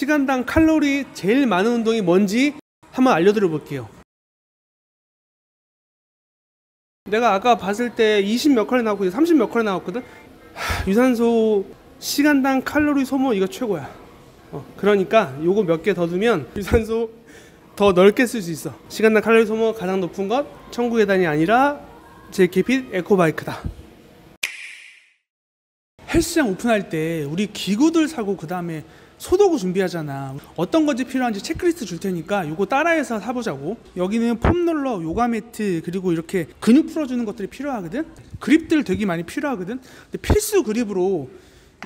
시간당 칼로리 제일 많은 운동이 뭔지 한번 알려드려 볼게요. 내가 아까 봤을 때 20 몇 컬이 나왔고 30 몇 컬이 나왔거든. 유산소 시간당 칼로리 소모 이거 최고야. 그러니까 요거 몇 개 더 두면 유산소 더 넓게 쓸 수 있어. 시간당 칼로리 소모 가장 높은 것 천국 계단이 아니라 제이케이핏 에코바이크다. 헬스장 오픈할 때 우리 기구들 사고 그 다음에 소도구 준비하잖아. 어떤 것이 필요한지 체크리스트 줄 테니까 요거 따라해서 사보자고. 여기는 폼롤러, 요가 매트, 그리고 이렇게 근육 풀어주는 것들이 필요하거든. 그립들 되게 많이 필요하거든. 근데 필수 그립으로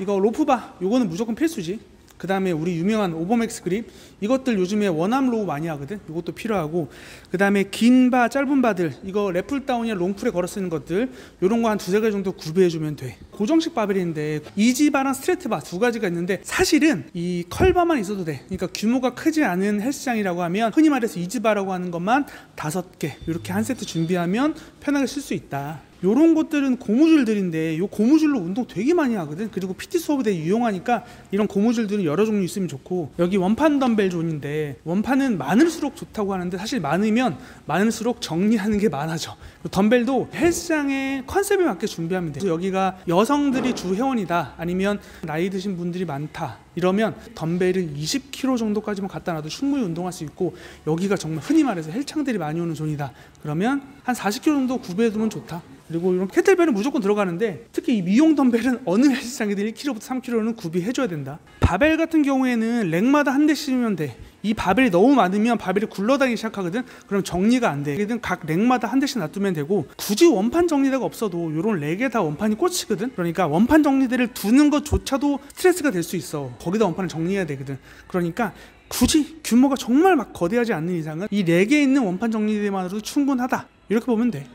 이거 로프바, 요거는 무조건 필수지. 그 다음에 우리 유명한 오버맥스 그립, 이것들 요즘에 원암 로우 많이 하거든. 이것도 필요하고, 그 다음에 긴 바, 짧은 바들, 이거 래플다운이나 롱풀에 걸어 쓰는 것들, 요런 거 한 두세 개 정도 구비해주면 돼. 고정식 바벨인데 이지바랑 스트레이트바 두 가지가 있는데 사실은 이 컬바만 있어도 돼. 그러니까 규모가 크지 않은 헬스장이라고 하면 흔히 말해서 이지바라고 하는 것만 5개 이렇게 한 세트 준비하면 편하게 쓸 수 있다. 요런 것들은 고무줄들인데 요 고무줄로 운동 되게 많이 하거든. 그리고 PT 수업에 되게 유용하니까 이런 고무줄들은 여러 종류 있으면 좋고, 여기 원판 덤벨 존인데 원판은 많을수록 좋다고 하는데 사실 많으면 많을수록 정리하는 게 많아져. 덤벨도 헬스장의 컨셉에 맞게 준비하면 돼. 그래서 여기가 여성들이 주 회원이다, 아니면 나이 드신 분들이 많다 이러면 덤벨을 20kg 정도까지만 갖다 놔도 충분히 운동할 수 있고, 여기가 정말 흔히 말해서 헬창들이 많이 오는 존이다 그러면 한 40kg 정도 구비해두면 좋다. 그리고 이런 케틀벨은 무조건 들어가는데 특히 이 미용 덤벨은 어느 헬스장이든 1kg부터 3kg는 구비해줘야 된다. 바벨 같은 경우에는 렉마다 한 대씩이면 돼. 이 바벨이 너무 많으면 바벨이 굴러다니기 시작하거든. 그럼 정리가 안 돼. 각 렉마다 한 대씩 놔두면 되고, 굳이 원판 정리대가 없어도 이런 렉에 다 원판이 꽂히거든. 그러니까 원판 정리대를 두는 것조차도 스트레스가 될 수 있어. 거기다 원판을 정리해야 되거든. 그러니까 굳이 규모가 정말 막 거대하지 않는 이상은 이 렉에 있는 원판 정리대만으로도 충분하다, 이렇게 보면 돼.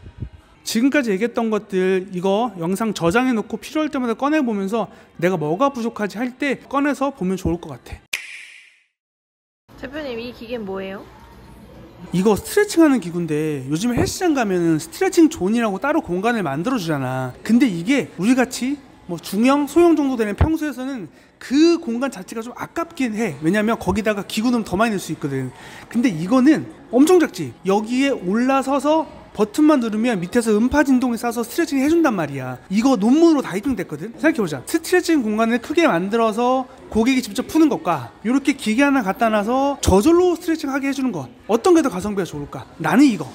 지금까지 얘기했던 것들 이거 영상 저장해 놓고 필요할 때마다 꺼내 보면서 내가 뭐가 부족하지 할 때 꺼내서 보면 좋을 것 같아. 대표님, 이 기계는 뭐예요? 이거 스트레칭 하는 기구인데 요즘 헬스장 가면은 스트레칭 존이라고 따로 공간을 만들어 주잖아. 근데 이게 우리같이 뭐 중형, 소형 정도 되는 평소에서는 그 공간 자체가 좀 아깝긴 해. 왜냐면 거기다가 기구 넣으면 더 많이 넣을 수 있거든. 근데 이거는 엄청 작지. 여기에 올라서서 버튼만 누르면 밑에서 음파 진동이 쏴서 스트레칭 해준단 말이야. 이거 논문으로 다 입증됐거든. 생각해보자. 스트레칭 공간을 크게 만들어서 고객이 직접 푸는 것과 이렇게 기계 하나 갖다 놔서 저절로 스트레칭 하게 해주는 것, 어떤 게 더 가성비가 좋을까? 나는 이거.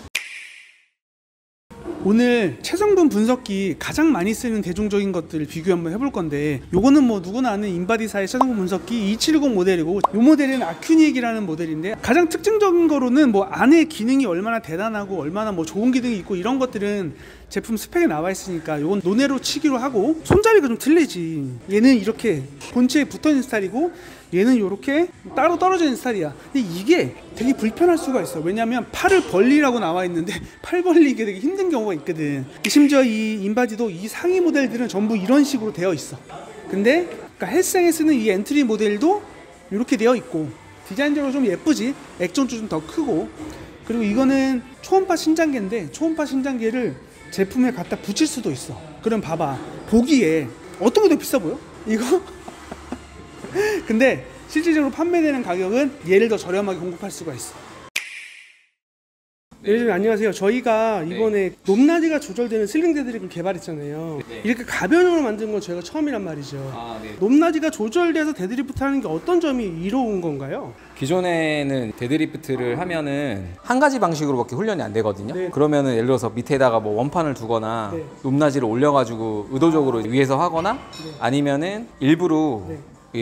오늘 체성분 분석기 가장 많이 쓰는 대중적인 것들을 비교 한번 해볼 건데, 요거는 뭐 누구나 아는 인바디사의 체성분 분석기 270 모델이고, 요 모델은 아큐닉이라는 모델인데 가장 특징적인 거로는 뭐 안에 기능이 얼마나 대단하고 얼마나 뭐 좋은 기능이 있고 이런 것들은 제품 스펙에 나와 있으니까 요건 논외로 치기로 하고, 손잡이가 좀 틀리지. 얘는 이렇게 본체에 붙어있는 스타일이고 얘는 이렇게 따로 떨어져 있는 스타일이야. 근데 이게 되게 불편할 수가 있어. 왜냐면 팔을 벌리라고 나와 있는데 팔 벌리기 되게 힘든 경우가 있거든. 심지어 이 인바디도 이 상위 모델들은 전부 이런 식으로 되어 있어. 근데 그러니까 헬스장에 쓰는 이 엔트리 모델도 이렇게 되어 있고, 디자인적으로 좀 예쁘지. 액존도 좀 더 크고, 그리고 이거는 초음파 신장계인데 초음파 신장계를 제품에 갖다 붙일 수도 있어. 그럼 봐봐, 보기에 어떤 게 더 비싸 보여? 이거? 근데 실질적으로 판매되는 가격은 얘를 더 저렴하게 공급할 수가 있어. 네, 안녕하세요. 저희가 이번에 높낮이가 조절되는 슬링 데드리프트를 개발했잖아요. 네. 이렇게 가변으로 만든 건 저희가 처음이란 말이죠. 네. 높낮이가 조절돼서 데드리프트 하는 게 어떤 점이 이로운 건가요? 기존에는 데드리프트를 하면은 한 가지 방식으로밖에 훈련이 안 되거든요. 네. 그러면은 예를 들어서 밑에다가 뭐 원판을 두거나 네. 높낮이를 올려가지고 의도적으로 위에서 하거나, 네. 아니면은 일부러 네.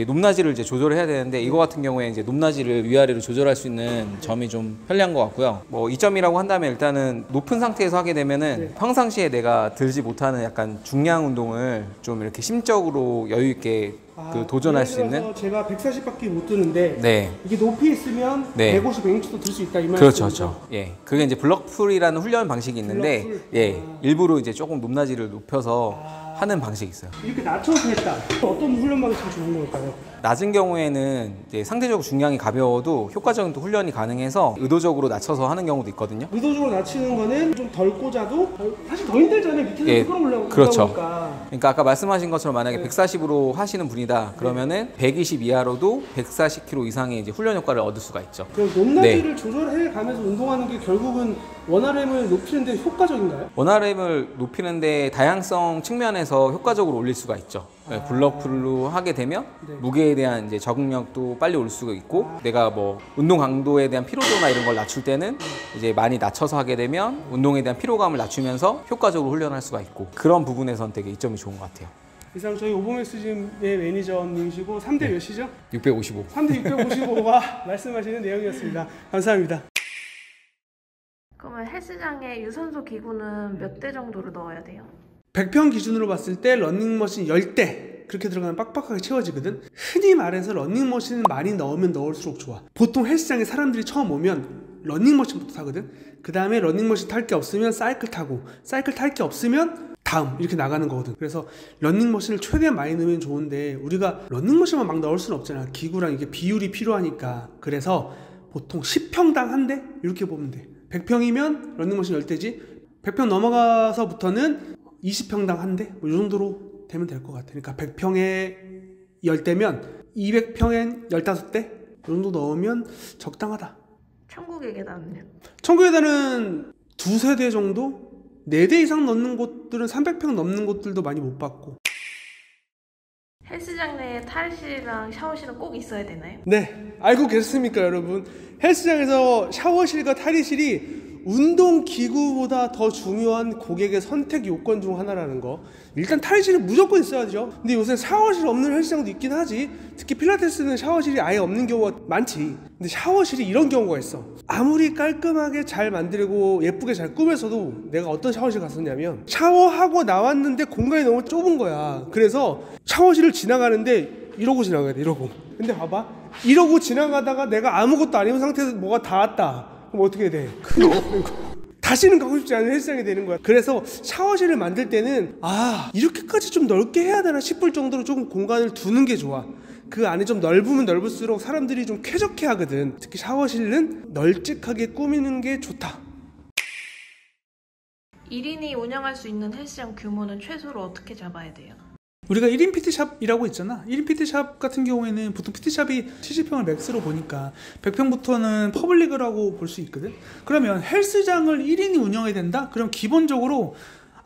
높낮이를 이제 조절을 해야 되는데, 이거 같은 경우에 이제 높낮이를 위아래로 조절할 수 있는 점이 좀 편리한 것 같고요. 뭐 이점이라고 한다면 일단은 높은 상태에서 하게 되면은 평상시에 내가 들지 못하는 약간 중량 운동을 좀 이렇게 심적으로 여유 있게 도전할 수 있는. 제가 140밖에 못 드는데 네. 이게 높이 있으면 150, 160도 들 수 있다 이 말이죠. 그렇죠, 그렇죠. 예, 그게 이제 블럭풀이라는 훈련 방식이 있는데, 일부러 이제 조금 높낮이를 높여서 하는 방식이 있어요. 이렇게 낮춰서 했다. 어떤 훈련 방식이 좋은 걸까요? 낮은 경우에는 이제 상대적으로 중량이 가벼워도 효과적인 또 훈련이 가능해서 의도적으로 낮춰서 하는 경우도 있거든요. 의도적으로 낮추는 거는 좀 덜 꽂아도 사실 더 힘들잖아요. 밑에서 예, 끌어올라오니까. 그렇죠. 그러니까 아까 말씀하신 것처럼 만약에 140으로 하시는 분이다 그러면은 120 이하로도 140kg 이상의 이제 훈련 효과를 얻을 수가 있죠. 그럼 높낮이를 조절해 가면서 운동하는 게 결국은 원RM을 높이는 데 효과적인가요? 원RM을 높이는데 다양성 측면에서 효과적으로 올릴 수가 있죠. 블럭풀로 하게 되면 무게에 대한 이제 적응력도 빨리 올 수가 있고 내가 뭐 운동 강도에 대한 피로도나 이런 걸 낮출 때는 이제 많이 낮춰서 하게 되면 운동에 대한 피로감을 낮추면서 효과적으로 훈련할 수가 있고 그런 부분에선 되게 이점이 좋은 것 같아요. 이상 저희 오버맥스짐의 매니저님이시고 3대 몇이죠? 655. 3대 655가 말씀하시는 내용이었습니다. 감사합니다. 그러면 헬스장에 유산소 기구는 몇 대 정도를 넣어야 돼요? 100평 기준으로 봤을 때 러닝머신 10대 그렇게 들어가면 빡빡하게 채워지거든. 흔히 말해서 러닝머신은 많이 넣으면 넣을수록 좋아. 보통 헬스장에 사람들이 처음 오면 러닝머신부터 타거든. 그 다음에 러닝머신 탈 게 없으면 사이클 타고 사이클 탈 게 없으면 다음 이렇게 나가는 거거든. 그래서 러닝머신을 최대한 많이 넣으면 좋은데 우리가 러닝머신만 막 넣을 수는 없잖아. 기구랑 이게 비율이 필요하니까. 그래서 보통 10평당 한 대 이렇게 보면 돼. 100평이면 러닝머신 10대지 100평 넘어가서부터는 20평당 한 대? 이 정도로 되면 될 것 같아. 그러니까 100평에 10대면 200평엔 15대? 이 정도 넣으면 적당하다. 천국의 계단은요? 천국의 계단은 2-3대 정도? 4대 이상 넣는 곳들은 300평 넘는 곳들도 많이 못 봤고. 헬스장 내에 탈의실이랑 샤워실은 꼭 있어야 되나요? 네, 알고 계셨습니까 여러분? 헬스장에서 샤워실과 탈의실이 운동기구보다 더 중요한 고객의 선택 요건 중 하나라는 거. 일단 탈의실은 무조건 있어야죠. 근데 요새 샤워실 없는 헬스장도 있긴 하지. 특히 필라테스는 샤워실이 아예 없는 경우가 많지. 근데 샤워실이 이런 경우가 있어. 아무리 깔끔하게 잘 만들고 예쁘게 잘 꾸며서도 내가 어떤 샤워실 갔었냐면 샤워하고 나왔는데 공간이 너무 좁은 거야. 그래서 샤워실을 지나가는데 이러고 지나가야 돼. 이러고. 근데 봐봐, 이러고 지나가다가 내가 아무것도 안 입은 상태에서 뭐가 닿았다. 그럼 어떻게 돼? 다시는 가고 싶지 않은 헬스장이 되는 거야. 그래서 샤워실을 만들 때는 이렇게까지 좀 넓게 해야 되나 싶을 정도로 조금 공간을 두는 게 좋아. 그 안에 좀 넓으면 넓을수록 사람들이 좀 쾌적해 하거든. 특히 샤워실은 널찍하게 꾸미는 게 좋다. 1인이 운영할 수 있는 헬스장 규모는 최소로 어떻게 잡아야 돼요? 우리가 1인 PT샵이라고 있잖아. 1인 PT샵 같은 경우에는 보통 PT샵이 70평을 맥스로 보니까 100평부터는 퍼블릭이라고 볼 수 있거든. 그러면 헬스장을 1인이 운영해야 된다? 그럼 기본적으로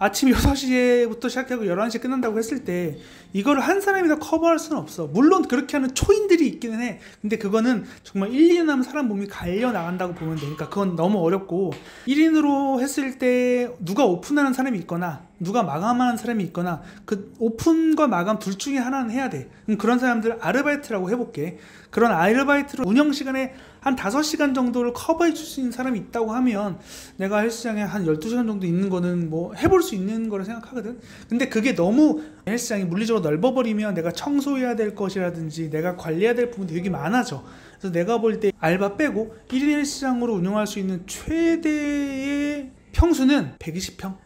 아침 6시부터 시작하고 11시에 끝난다고 했을 때 이거를 한 사람이 다 커버할 수는 없어. 물론 그렇게 하는 초인들이 있기는 해. 근데 그거는 정말 1, 2년 하면 사람 몸이 갈려 나간다고 보면 되니까 그건 너무 어렵고 1인으로 했을 때 누가 오픈하는 사람이 있거나 누가 마감하는 사람이 있거나 그 오픈과 마감 둘 중에 하나는 해야 돼. 그럼 그런 사람들 아르바이트라고 해볼게. 그런 아르바이트로 운영 시간에 한 5시간 정도를 커버해 줄 수 있는 사람이 있다고 하면 내가 헬스장에 한 12시간 정도 있는 거는 뭐 해볼 수 있는 거라 생각하거든. 근데 그게 너무 헬스장이 물리적으로 넓어버리면 내가 청소해야 될 것이라든지 내가 관리해야 될 부분이 되게 많아져. 그래서 내가 볼 때 알바 빼고 1인 헬스장으로 운영할 수 있는 최대의 평수는 120평?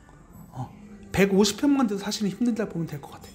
150평만 돼도 사실은 힘들다 보면 될 것 같아.